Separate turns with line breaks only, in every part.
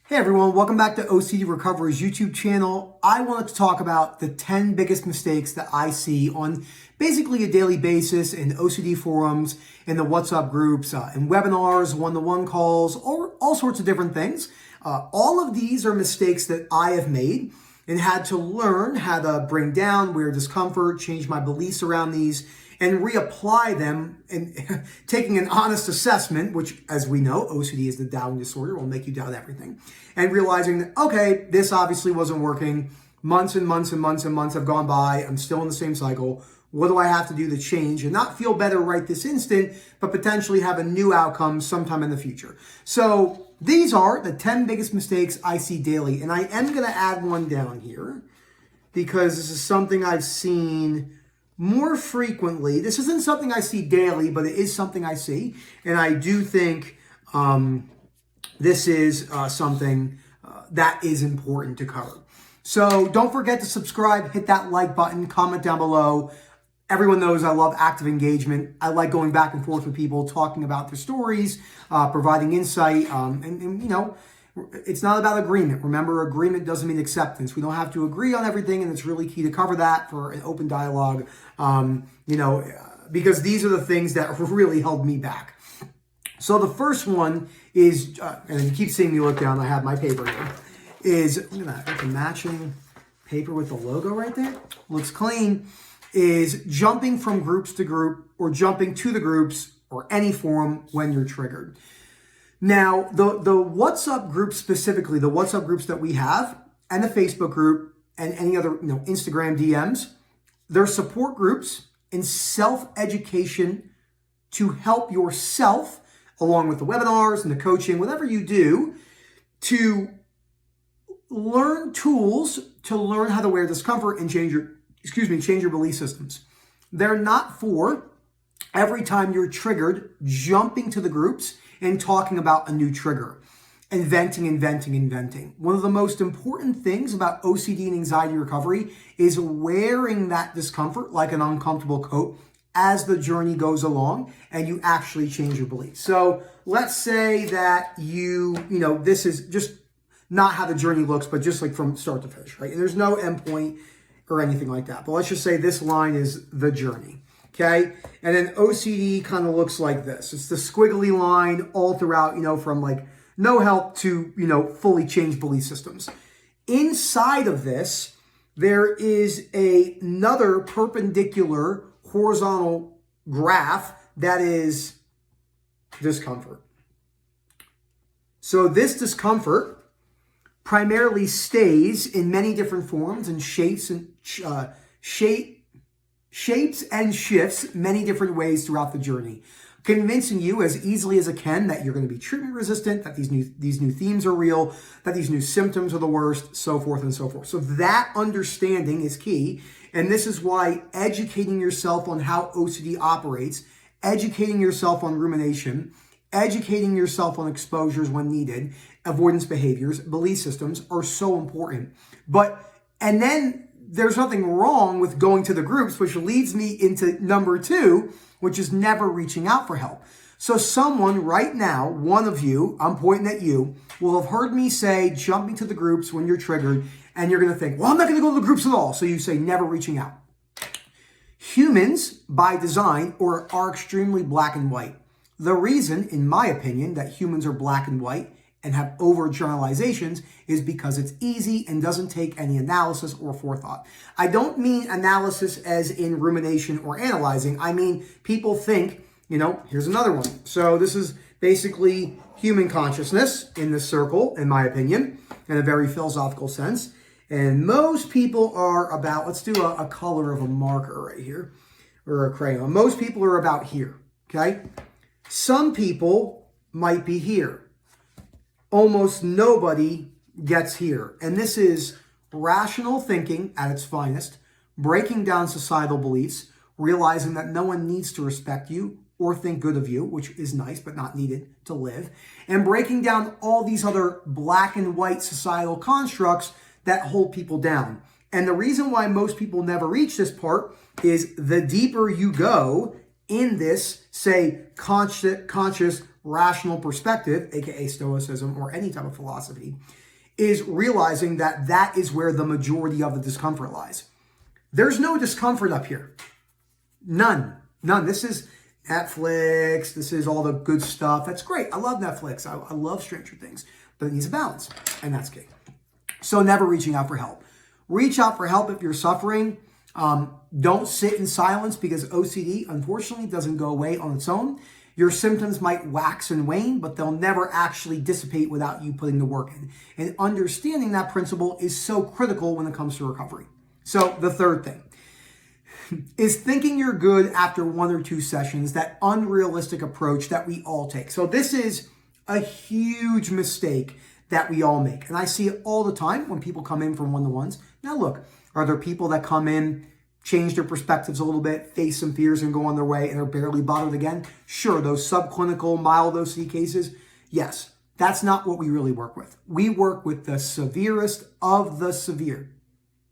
Hey everyone, welcome back to OCD Recovery's YouTube channel. I wanted to talk about the 10 biggest mistakes that I see on basically a daily basis in OCD forums, in the WhatsApp groups, in webinars, one-to-one calls, or all sorts of different things. All of these are mistakes that I have made and had to learn how to bring down weird discomfort, change my beliefs around these, and reapply them, and taking an honest assessment, which, as we know, OCD is the doubting disorder, will make you doubt everything, and realizing that, okay, this obviously wasn't working. Months and months and months and months have gone by. I'm still in the same cycle. What do I have to do to change and not feel better right this instant, but potentially have a new outcome sometime in the future? So these are the 10 biggest mistakes I see daily. And I am going to add one down here because this is something I've seen more frequently. This isn't something I see daily, but it is something I see. And I do think this is something that is important to cover. So don't forget to subscribe, hit that like button, comment down below. Everyone knows I love active engagement. I like going back and forth with people, talking about their stories, providing insight, and you know, it's not about agreement. Remember, agreement doesn't mean acceptance. We don't have to agree on everything, and it's really key to cover that for an open dialogue, because these are the things that really held me back. So the first one is, and you keep seeing me look down, I have my paper here, is, look at that, got the matching paper with the logo right there. Looks clean. Is jumping from groups to group or jumping to the groups or any forum when you're triggered. Now, the WhatsApp group specifically, the WhatsApp groups that we have, and the Facebook group, and any other, Instagram DMs, they're support groups in self-education to help yourself, along with the webinars and the coaching, whatever you do, to learn tools to learn how to wear discomfort and change your belief systems. They're not for every time you're triggered, jumping to the groups and talking about a new trigger, inventing. One of the most important things about OCD and anxiety recovery is wearing that discomfort like an uncomfortable coat as the journey goes along and you actually change your beliefs. So let's say that this is just not how the journey looks, but just like from start to finish, right? And there's no endpoint or anything like that. But let's just say this line is the journey. Okay, and then OCD kind of looks like this. It's the squiggly line all throughout, from like no help to, fully change belief systems. Inside of this, there is another perpendicular horizontal graph that is discomfort. So this discomfort primarily stays in many different forms and shapes and shapes and shifts many different ways throughout the journey, convincing you as easily as it can that you're going to be treatment resistant, that these new themes are real, that these new symptoms are the worst, so forth and so forth. So that understanding is key. And this is why educating yourself on how OCD operates, educating yourself on rumination, educating yourself on exposures when needed, avoidance behaviors, belief systems are so important. And then there's nothing wrong with going to the groups, which leads me into number 2, which is never reaching out for help. So someone right now, one of you, I'm pointing at you, will have heard me say jumping to the groups when you're triggered, and you're going to think, well, I'm not going to go to the groups at all. So you say never reaching out. Humans, by design, are extremely black and white. The reason, in my opinion, that humans are black and white and have overgeneralizations is because it's easy and doesn't take any analysis or forethought. I don't mean analysis as in rumination or analyzing. I mean, people think, here's another one. So this is basically human consciousness in this circle, in my opinion, in a very philosophical sense. And most people are about, let's do a color of a marker right here, or a crayon. Most people are about here, okay? Some people might be here. Almost nobody gets here. And this is rational thinking at its finest, breaking down societal beliefs, realizing that no one needs to respect you or think good of you, which is nice but not needed to live, and breaking down all these other black and white societal constructs that hold people down. And the reason why most people never reach this part is the deeper you go in this, say, conscious, rational perspective, aka Stoicism or any type of philosophy, is realizing that that is where the majority of the discomfort lies. There's no discomfort up here. None. This is Netflix. This is all the good stuff. That's great. I love Netflix. I love Stranger Things. But it needs a balance, and that's key. So never reaching out for help. Reach out for help if you're suffering. Don't sit in silence, because OCD, unfortunately, doesn't go away on its own. Your symptoms might wax and wane, but they'll never actually dissipate without you putting the work in. And understanding that principle is so critical when it comes to recovery. So the third thing is thinking you're good after 1 or 2 sessions, that unrealistic approach that we all take. So this is a huge mistake that we all make. And I see it all the time when people come in from one-to-ones. Now look, are there people that come in, change their perspectives a little bit, face some fears and go on their way, and are barely bothered again? Sure, those subclinical mild OCD cases, yes. That's not what we really work with. We work with the severest of the severe.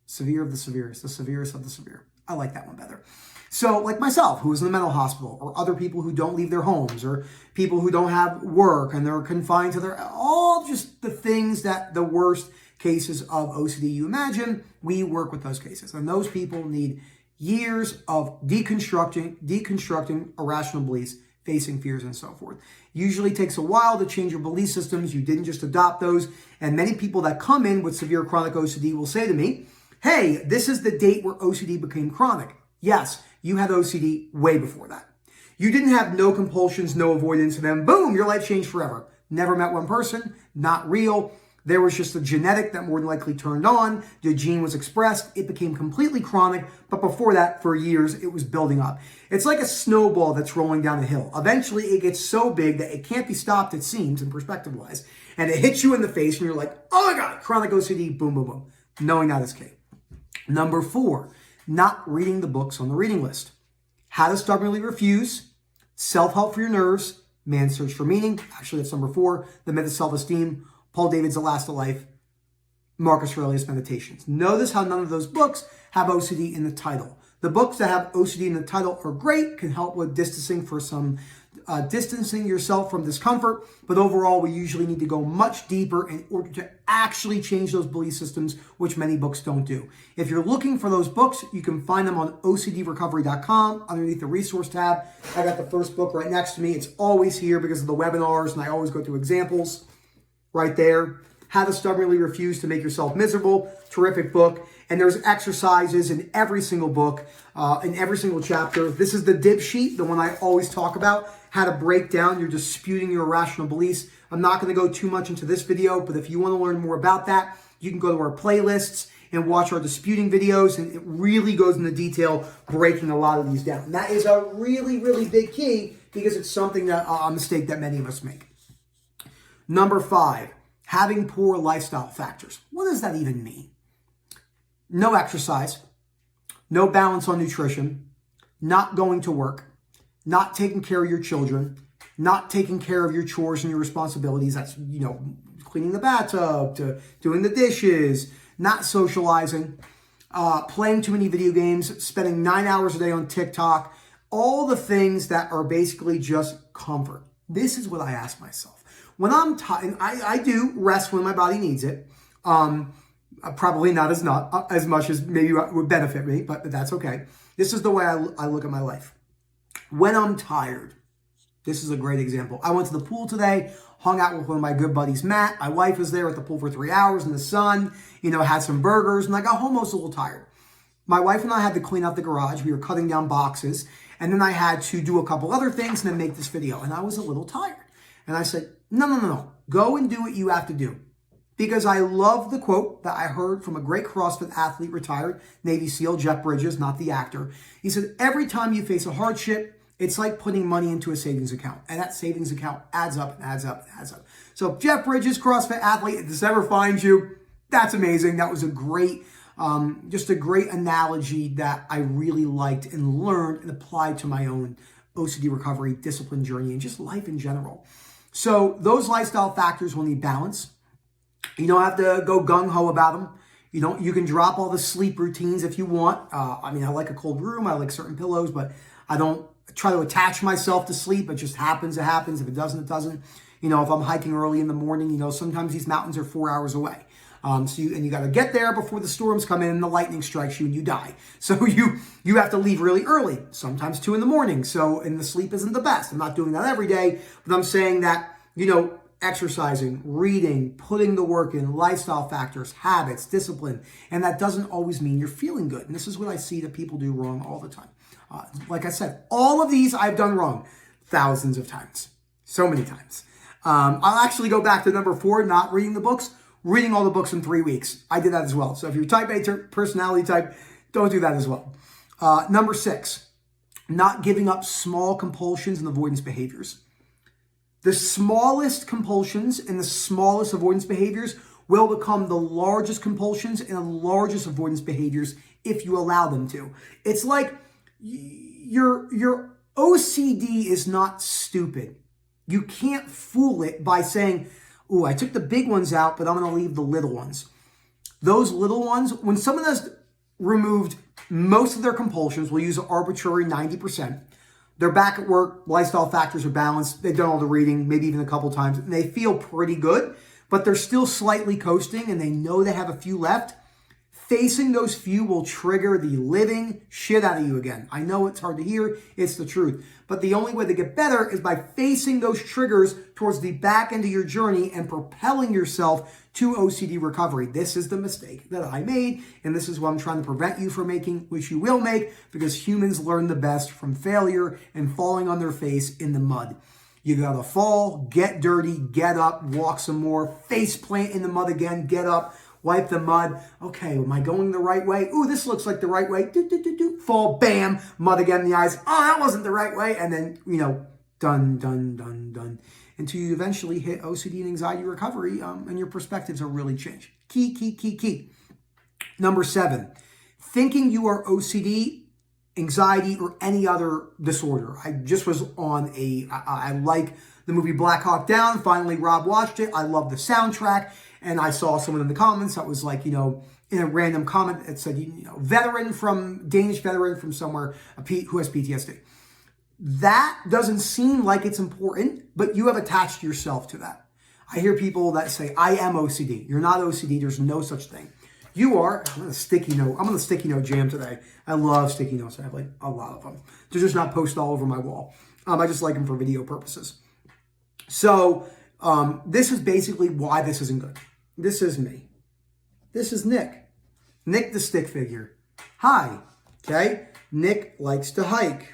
Severe of the severest, the severest of the severe. I like that one better. So like myself, who is in the mental hospital, or other people who don't leave their homes, or people who don't have work and they're confined to their, all just the things that the worst cases of OCD you imagine, we work with those cases. And those people need years of deconstructing irrational beliefs, facing fears and so forth. Usually takes a while to change your belief systems. You didn't just adopt those. And many people that come in with severe chronic OCD will say to me, hey, this is the date where OCD became chronic. Yes, you had OCD way before that. You didn't have no compulsions, no avoidance, and then boom, your life changed forever. Never met one person, not real. There was just a genetic that more than likely turned on. The gene was expressed. It became completely chronic. But before that, for years, it was building up. It's like a snowball that's rolling down a hill. Eventually, it gets so big that it can't be stopped, it seems, in perspective-wise. And it hits you in the face, and you're like, oh my God, chronic OCD, boom, boom, boom. Knowing that is key. Number 4, not reading the books on the reading list. How to Stubbornly Refuse, Self-Help for Your Nerves, Man's Search for Meaning. Actually, that's number 4. The Myth of Self-Esteem, Paul David's The Last of Life, Marcus Aurelius Meditations. Notice how none of those books have OCD in the title. The books that have OCD in the title are great, can help with distancing yourself from discomfort, but overall we usually need to go much deeper in order to actually change those belief systems, which many books don't do. If you're looking for those books, you can find them on OCDrecovery.com underneath the resource tab. I got the first book right next to me. It's always here because of the webinars, and I always go through examples right there. How to Stubbornly Refuse to Make Yourself Miserable. Terrific book. And there's exercises in every single book, in every single chapter. This is the dip sheet, the one I always talk about, how to break down your disputing your irrational beliefs. I'm not going to go too much into this video, but if you want to learn more about that, you can go to our playlists and watch our disputing videos, and it really goes into detail breaking a lot of these down. And that is a really, really big key, because it's something that a mistake that many of us make. Number 5, having poor lifestyle factors. What does that even mean? No exercise, no balance on nutrition, not going to work, not taking care of your children, not taking care of your chores and your responsibilities. That's, cleaning the bathtub, to doing the dishes, not socializing, playing too many video games, spending 9 hours a day on TikTok, all the things that are basically just comfort. This is what I ask myself. When I'm tired, I do rest when my body needs it. Probably not as much as maybe would benefit me, but that's okay. This is the way I look at my life. When I'm tired, this is a great example. I went to the pool today, hung out with one of my good buddies, Matt. My wife was there at the pool for 3 hours in the sun, had some burgers, and I got home almost a little tired. My wife and I had to clean out the garage. We were cutting down boxes, and then I had to do a couple other things and then make this video, and I was a little tired. And I said, no. Go and do what you have to do. Because I love the quote that I heard from a great CrossFit athlete, retired Navy SEAL, Jeff Bridges, not the actor. He said, every time you face a hardship, it's like putting money into a savings account. And that savings account adds up and adds up and adds up. So Jeff Bridges, CrossFit athlete, if this ever finds you, that's amazing. That was a great, just a great analogy that I really liked and learned and applied to my own OCD recovery, discipline journey, and just life in general. So those lifestyle factors will need balance. You don't have to go gung-ho about them. You can drop all the sleep routines if you want. I like a cold room. I like certain pillows, but I don't try to attach myself to sleep. It just happens, it happens. If it doesn't, it doesn't. You know, if I'm hiking early in the morning, you know, sometimes these mountains are 4 hours away. You got to get there before the storms come in and the lightning strikes you and you die. So you have to leave really early, sometimes 2 in the morning. So, and the sleep isn't the best. I'm not doing that every day, but I'm saying that, you know, exercising, reading, putting the work in, lifestyle factors, habits, discipline, and that doesn't always mean you're feeling good. And this is what I see that people do wrong all the time. Like I said, all of these I've done wrong thousands of times, so many times. I'll actually go back to number 4, not reading the books, reading all the books in 3 weeks. I did that as well. So if you're type A personality type, don't do that as well. Number 6, not giving up small compulsions and avoidance behaviors. The smallest compulsions and the smallest avoidance behaviors will become the largest compulsions and the largest avoidance behaviors if you allow them to. It's like your OCD is not stupid. You can't fool it by saying, ooh, I took the big ones out, but I'm going to leave the little ones. Those little ones, when someone has removed most of their compulsions, we'll use an arbitrary 90%. They're back at work, lifestyle factors are balanced, they've done all the reading, maybe even a couple times, and they feel pretty good, but they're still slightly coasting and they know they have a few left. Facing those few will trigger the living shit out of you again. I know it's hard to hear, it's the truth. But the only way to get better is by facing those triggers towards the back end of your journey and propelling yourself to OCD recovery. This is the mistake that I made, and this is what I'm trying to prevent you from making, which you will make, because humans learn the best from failure and falling on their face in the mud. You gotta fall, get dirty, get up, walk some more, face plant in the mud again, get up, wipe the mud. Okay, am I going the right way? Ooh, this looks like the right way. Fall, bam, mud again in the eyes. Oh, that wasn't the right way. And then, you know, done. Until you eventually hit OCD and anxiety recovery and your perspectives are really changed. Key. Number 7, thinking you are OCD, anxiety, or any other disorder. I just was on I like the movie Black Hawk Down. Finally, Rob watched it. I love the soundtrack. And I saw someone in the comments that was like, you know, in a random comment that said, you know, Danish veteran from somewhere who has PTSD. That doesn't seem like it's important, but you have attached yourself to that. I hear people that say, I am OCD. You're not OCD. There's no such thing. You are. I'm on a sticky note jam today. I love sticky notes. I have like a lot of them. They're just not posted all over my wall. I just like them for video purposes. So this is basically why this isn't good. This is me. This is Nick. Nick the stick figure. Hi. Okay? Nick likes to hike.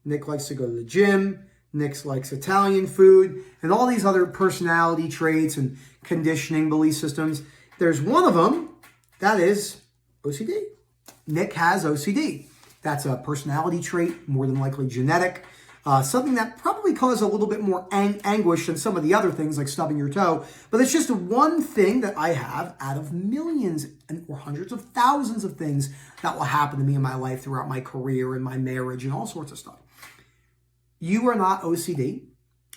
Nick likes to go to the gym. Nick likes Italian food and all these other personality traits and conditioning belief systems. There's one of them that is OCD. Nick has OCD. That's a personality trait, more than likely genetic. Something that probably causes a little bit more anguish than some of the other things like stubbing your toe. But it's just one thing that I have out of millions or hundreds of thousands of things that will happen to me in my life throughout my career and my marriage and all sorts of stuff. You are not OCD.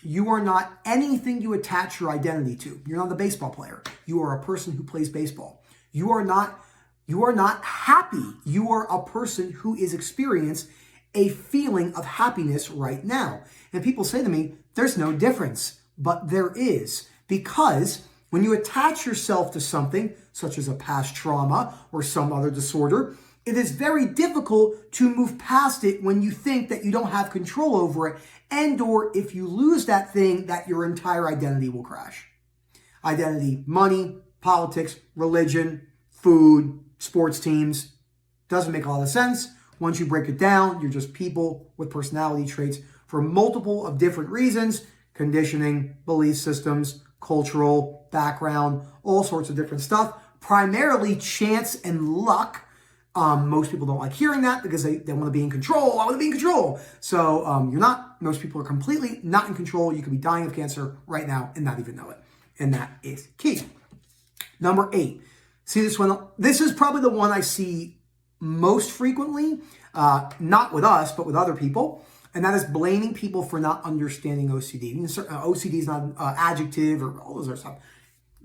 You are not anything you attach your identity to. You're not a baseball player. You are a person who plays baseball. You are not happy. You are a person who is experiencing a feeling of happiness right now. And people say to me, there's no difference. But there is. Because when you attach yourself to something, such as a past trauma or some other disorder, it is very difficult to move past it when you think that you don't have control over it, and or if you lose that thing, that your entire identity will crash. Identity, money, politics, religion, food, sports teams, doesn't make a lot of sense. Once you break it down, you're just people with personality traits for multiple of different reasons, conditioning, belief systems, cultural background, all sorts of different stuff, primarily chance and luck. Most people don't like hearing that because they want to be in control. I want to be in control. So you're not. Most people are completely not in control. You could be dying of cancer right now and not even know it. And that is key. Number 8. See this one? This is probably the one I see most frequently, not with us, but with other people. And that is blaming people for not understanding OCD. OCD is not an adjective or all those other stuff.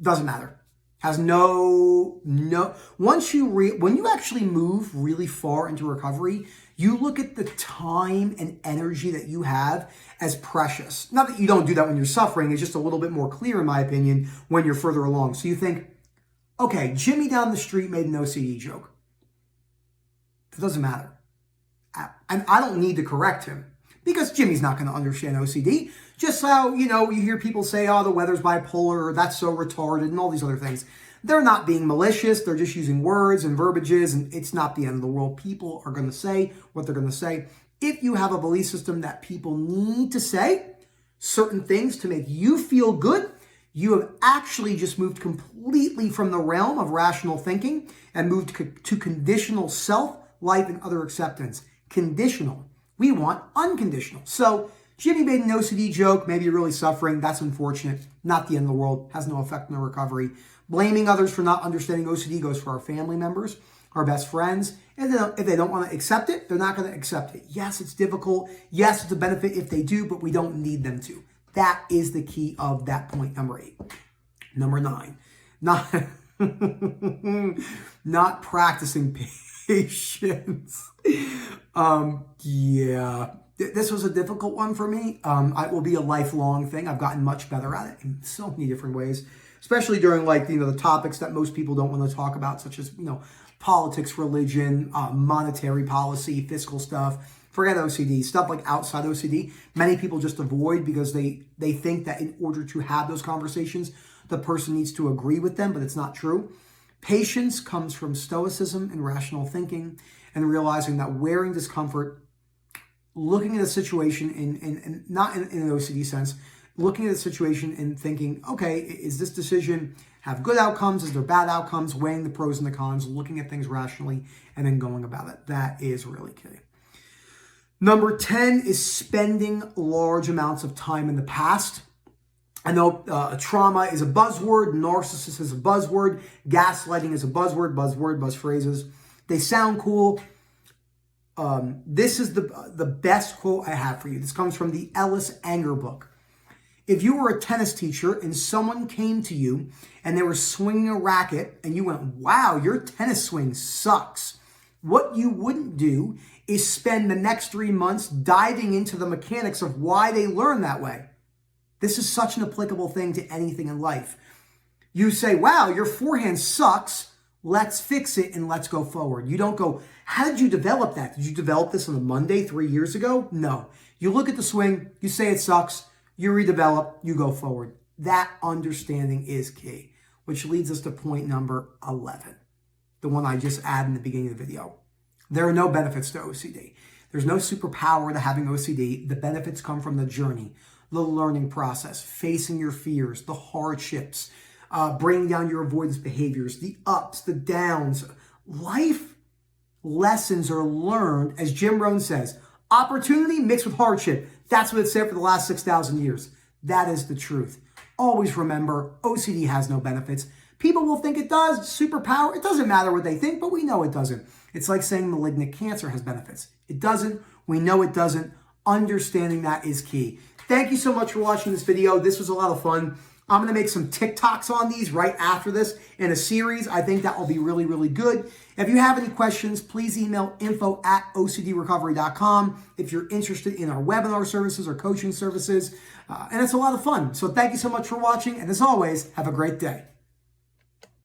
Doesn't matter. Has no. When you actually move really far into recovery, You look at the time and energy that you have as precious. Not that you don't do that when you're suffering, it's just a little bit more clear, in my opinion, when you're further along. So you think, okay, Jimmy down the street made an OCD joke. It doesn't matter. And I don't need to correct him because Jimmy's not going to understand OCD. Just how, you hear people say, oh, the weather's bipolar, or that's so retarded, and all these other things. They're not being malicious. They're just using words and verbiages, and it's not the end of the world. People are going to say what they're going to say. If you have a belief system that people need to say certain things to make you feel good, you have actually just moved completely from the realm of rational thinking and moved to conditional self, life, and other acceptance. Conditional. We want unconditional. So Jimmy made an OCD joke. Maybe you're really suffering. That's unfortunate. Not the end of the world. Has no effect on the recovery. Blaming others for not understanding OCD goes for our family members, our best friends. And if they don't want to accept it, they're not going to accept it. Yes, it's difficult. Yes, it's a benefit if they do, but we don't need them to. That is the key of that point, number 8. Number 9, not practicing patience. This was a difficult one for me. It will be a lifelong thing. I've gotten much better at it in so many different ways, especially during the topics that most people don't want to talk about, such as, politics, religion, monetary policy, fiscal stuff. Forget OCD, stuff like outside OCD. Many people just avoid because they think that in order to have those conversations, the person needs to agree with them, but it's not true. Patience comes from stoicism and rational thinking and realizing that wearing discomfort, looking at a situation in not in an OCD sense, looking at a situation and thinking, okay, is this decision have good outcomes? Is there bad outcomes? Weighing the pros and the cons, looking at things rationally, and then going about it. That is really key. Number 10 is spending large amounts of time in the past. I know trauma is a buzzword, narcissist is a buzzword, gaslighting is a buzz phrases. They sound cool. This is the best quote I have for you. This comes from the Ellis Anger book. If you were a tennis teacher and someone came to you and they were swinging a racket and you went, wow, your tennis swing sucks, what you wouldn't do is spend the next 3 months diving into the mechanics of why they learn that way. This is such an applicable thing to anything in life. You say, wow, your forehand sucks. Let's fix it and let's go forward. You don't go, how did you develop that? Did you develop this on a Monday 3 years ago? No. You look at the swing, you say it sucks, you redevelop, you go forward. That understanding is key, which leads us to point number 11, the one I just added in the beginning of the video. There are no benefits to OCD. There's no superpower to having OCD. The benefits come from the journey, the learning process, facing your fears, the hardships, bringing down your avoidance behaviors, the ups, the downs. Life lessons are learned, as Jim Rohn says, opportunity mixed with hardship. That's what it's said for the last 6,000 years. That is the truth. Always remember, OCD has no benefits. People will think it does. Superpower, it doesn't matter what they think, but we know it doesn't. It's like saying malignant cancer has benefits. It doesn't. We know it doesn't. Understanding that is key. Thank you so much for watching this video. This was a lot of fun. I'm going to make some TikToks on these right after this in a series. I think that will be really, really good. If you have any questions, please email info@ocdrecovery.com if you're interested in our webinar services or coaching services. And it's a lot of fun. So thank you so much for watching. And as always, have a great day.